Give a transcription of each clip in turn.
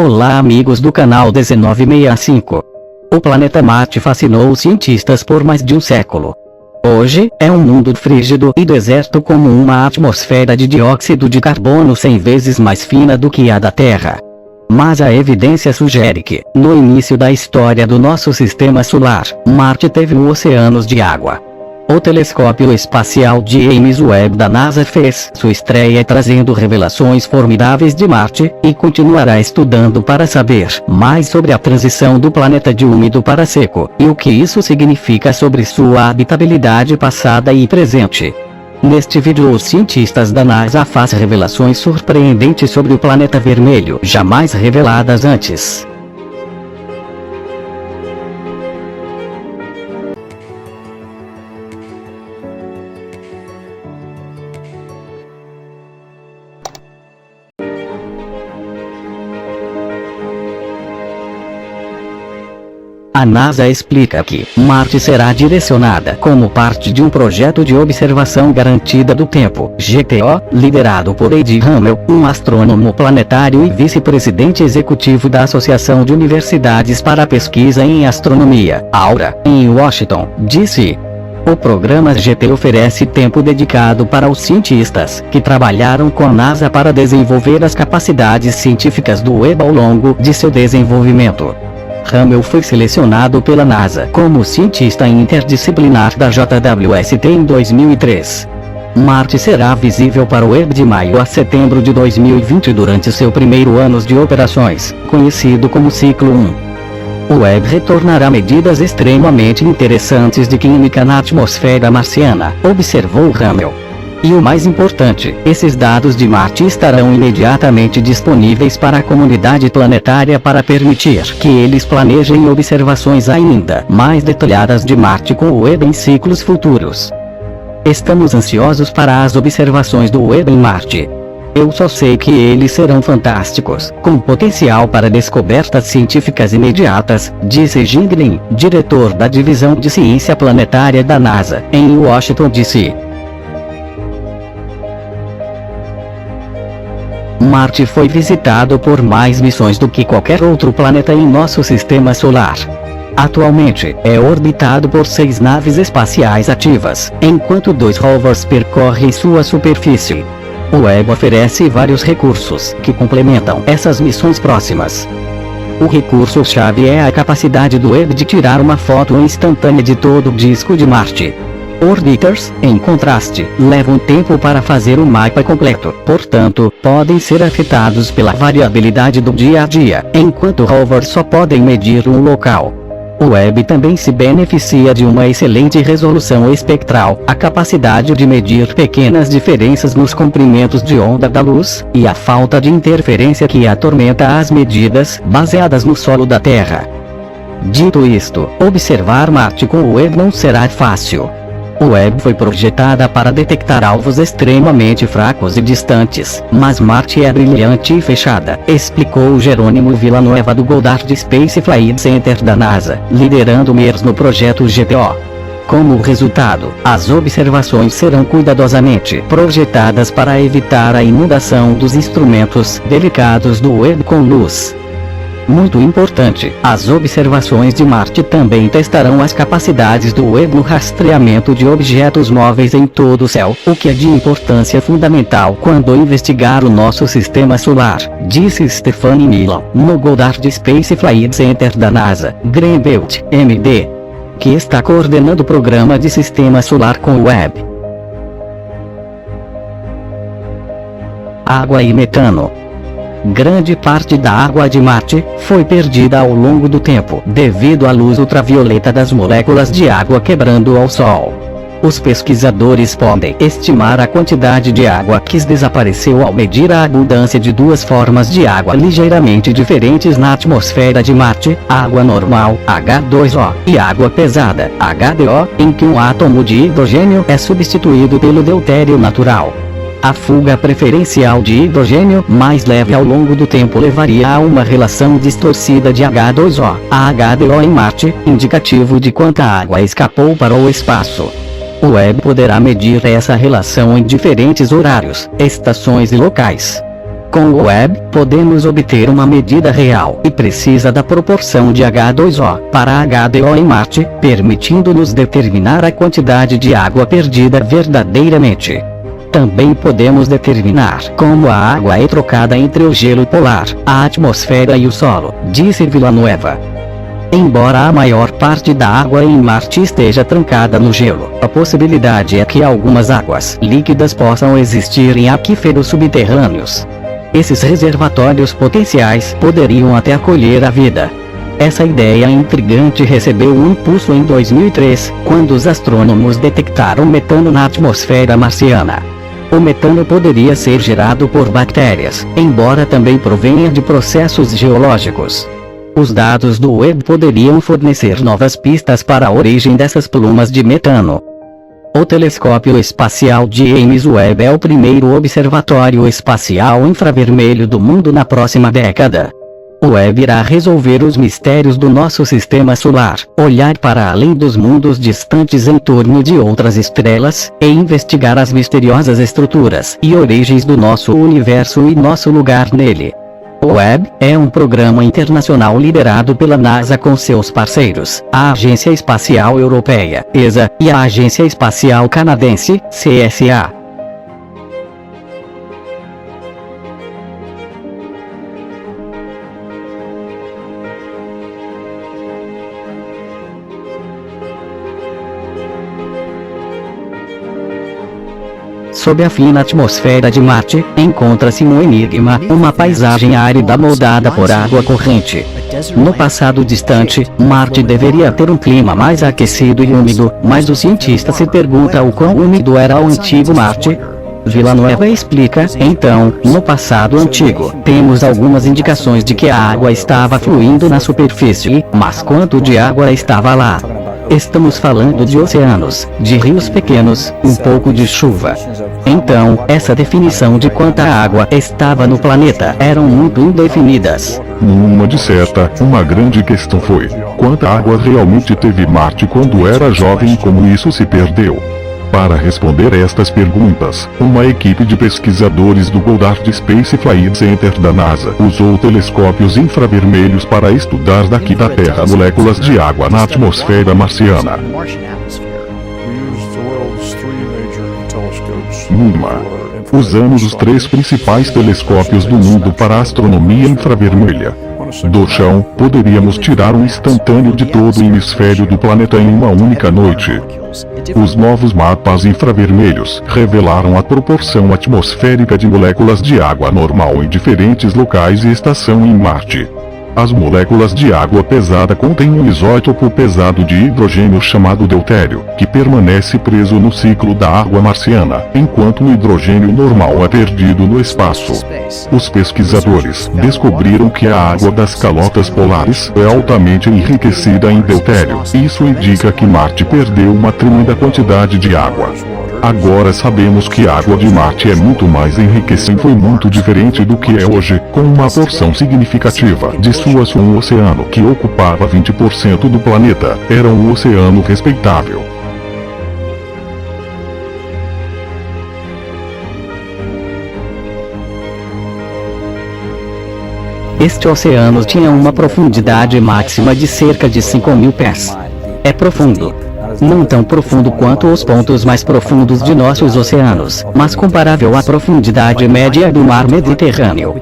Olá amigos do canal 1965. O planeta Marte fascinou os cientistas por mais de um século. Hoje, é um mundo frígido e deserto com uma atmosfera de dióxido de carbono 100 vezes mais fina do que a da Terra. Mas a evidência sugere que, no início da história do nosso sistema solar, Marte teve oceanos de água. O telescópio espacial James Webb da NASA fez sua estreia trazendo revelações formidáveis de Marte, e continuará estudando para saber mais sobre a transição do planeta de úmido para seco, e o que isso significa sobre sua habitabilidade passada e presente. Neste vídeo os cientistas da NASA fazem revelações surpreendentes sobre o planeta vermelho, jamais reveladas antes. A NASA explica que Marte será direcionada como parte de um projeto de observação garantida do tempo, GTO, liderado por Ed Hamel, um astrônomo planetário e vice-presidente executivo da Associação de Universidades para a Pesquisa em Astronomia, AURA, em Washington, D.C. O programa GT oferece tempo dedicado para os cientistas que trabalharam com a NASA para desenvolver as capacidades científicas do Webb ao longo de seu desenvolvimento. Hamel foi selecionado pela NASA como cientista interdisciplinar da JWST em 2003. Marte será visível para o Webb de maio a setembro de 2020 durante seu primeiro ano de operações, conhecido como Ciclo 1. O Webb retornará medidas extremamente interessantes de química na atmosfera marciana, observou Hamel. E o mais importante, esses dados de Marte estarão imediatamente disponíveis para a comunidade planetária para permitir que eles planejem observações ainda mais detalhadas de Marte com o Webb em ciclos futuros. Estamos ansiosos para as observações do Webb em Marte. Eu só sei que eles serão fantásticos, com potencial para descobertas científicas imediatas, disse Jim Green, diretor da Divisão de Ciência Planetária da NASA, em Washington, D.C. Marte foi visitado por mais missões do que qualquer outro planeta em nosso sistema solar. Atualmente, é orbitado por 6 naves espaciais ativas, enquanto 2 rovers percorrem sua superfície. O Webb oferece vários recursos que complementam essas missões próximas. O recurso-chave é a capacidade do Webb de tirar uma foto instantânea de todo o disco de Marte. Orbiters, em contraste, levam tempo para fazer o mapa completo, portanto, podem ser afetados pela variabilidade do dia a dia, enquanto rovers só podem medir um local. O Webb também se beneficia de uma excelente resolução espectral, a capacidade de medir pequenas diferenças nos comprimentos de onda da luz, e a falta de interferência que atormenta as medidas baseadas no solo da Terra. Dito isto, observar Marte com o Webb não será fácil. O Webb foi projetada para detectar alvos extremamente fracos e distantes, mas Marte é brilhante e fechada, explicou Jerônimo Villanueva do Goddard Space Flight Center da NASA, liderando MERS no projeto GTO. Como resultado, as observações serão cuidadosamente projetadas para evitar a inundação dos instrumentos delicados do Webb com luz. Muito importante, as observações de Marte também testarão as capacidades do Webb no rastreamento de objetos móveis em todo o céu, o que é de importância fundamental quando investigar o nosso sistema solar, disse Stephanie Milon, no Goddard Space Flight Center da NASA, Greenbelt, MD, que está coordenando o programa de sistema solar com o Webb. Água e metano. Grande parte da água de Marte foi perdida ao longo do tempo devido à luz ultravioleta das moléculas de água quebrando ao Sol. Os pesquisadores podem estimar a quantidade de água que desapareceu ao medir a abundância de 2 formas de água ligeiramente diferentes na atmosfera de Marte: água normal, H2O, e água pesada, HDO, em que um átomo de hidrogênio é substituído pelo deutério natural. A fuga preferencial de hidrogênio mais leve ao longo do tempo levaria a uma relação distorcida de H2O a HDO em Marte, indicativo de quanta água escapou para o espaço. O Webb poderá medir essa relação em diferentes horários, estações e locais. Com o Webb, podemos obter uma medida real e precisa da proporção de H2O para HDO em Marte, permitindo-nos determinar a quantidade de água perdida verdadeiramente. Também podemos determinar como a água é trocada entre o gelo polar, a atmosfera e o solo, disse Villanueva. Embora a maior parte da água em Marte esteja trancada no gelo, a possibilidade é que algumas águas líquidas possam existir em aquíferos subterrâneos. Esses reservatórios potenciais poderiam até acolher a vida. Essa ideia intrigante recebeu um impulso em 2003, quando os astrônomos detectaram metano na atmosfera marciana. O metano poderia ser gerado por bactérias, embora também provenha de processos geológicos. Os dados do Webb poderiam fornecer novas pistas para a origem dessas plumas de metano. O telescópio espacial James Webb é o primeiro observatório espacial infravermelho do mundo na próxima década. O Webb irá resolver os mistérios do nosso sistema solar, olhar para além dos mundos distantes em torno de outras estrelas, e investigar as misteriosas estruturas e origens do nosso universo e nosso lugar nele. O Webb é um programa internacional liderado pela NASA com seus parceiros, a Agência Espacial Europeia, ESA, e a Agência Espacial Canadense, CSA. Sob a fina atmosfera de Marte, encontra-se um enigma, uma paisagem árida moldada por água corrente. No passado distante, Marte deveria ter um clima mais aquecido e úmido, mas o cientista se pergunta o quão úmido era o antigo Marte. Villanueva explica, então, no passado antigo, temos algumas indicações de que a água estava fluindo na superfície, mas quanto de água estava lá? Estamos falando de oceanos, de rios pequenos, um pouco de chuva. Então, essa definição de quanta água estava no planeta eram muito indefinidas. Numa de certa, uma grande questão foi: quanta água realmente teve Marte quando era jovem e como isso se perdeu? Para responder estas perguntas, uma equipe de pesquisadores do Goddard Space Flight Center da NASA usou telescópios infravermelhos para estudar daqui da Terra moléculas de água na atmosfera marciana. Usamos os 3 principais telescópios do mundo para a astronomia infravermelha. Do chão, poderíamos tirar um instantâneo de todo o hemisfério do planeta em uma única noite. Os novos mapas infravermelhos revelaram a proporção atmosférica de moléculas de água normal em diferentes locais e estação em Marte. As moléculas de água pesada contêm um isótopo pesado de hidrogênio chamado deutério, que permanece preso no ciclo da água marciana, enquanto o hidrogênio normal é perdido no espaço. Os pesquisadores descobriram que a água das calotas polares é altamente enriquecida em deutério. Isso indica que Marte perdeu uma tremenda quantidade de água. Agora sabemos que a água de Marte é muito mais enriquecida e foi muito diferente do que é hoje, com uma porção significativa de um oceano que ocupava 20% do planeta, era um oceano respeitável. Este oceano tinha uma profundidade máxima de cerca de 5.000 pés. É profundo. Não tão profundo quanto os pontos mais profundos de nossos oceanos, mas comparável à profundidade média do mar Mediterrâneo.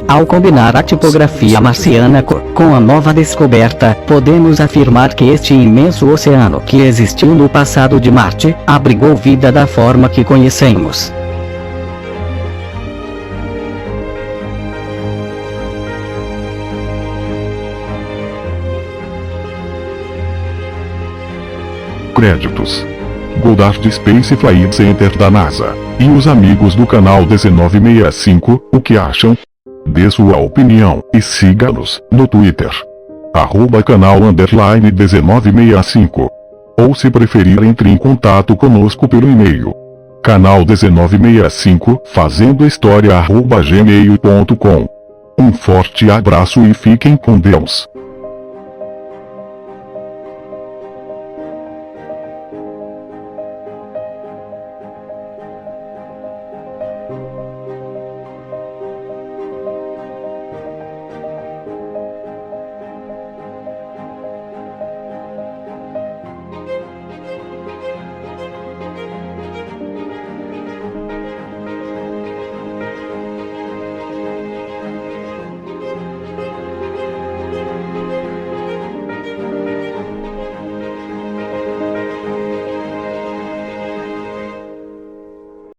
Ao combinar a tipografia marciana com a nova descoberta, podemos afirmar que este imenso oceano que existiu no passado de Marte, abrigou vida da forma que conhecemos. Créditos: Goddard Space Flight Center da NASA e os amigos do canal 1965, o que acham? Dê sua opinião e siga-nos no Twitter @canal_1965. Ou se preferir, entre em contato conosco pelo e-mail canal1965 fazendohistoria@gmail.com. Um forte abraço e fiquem com Deus.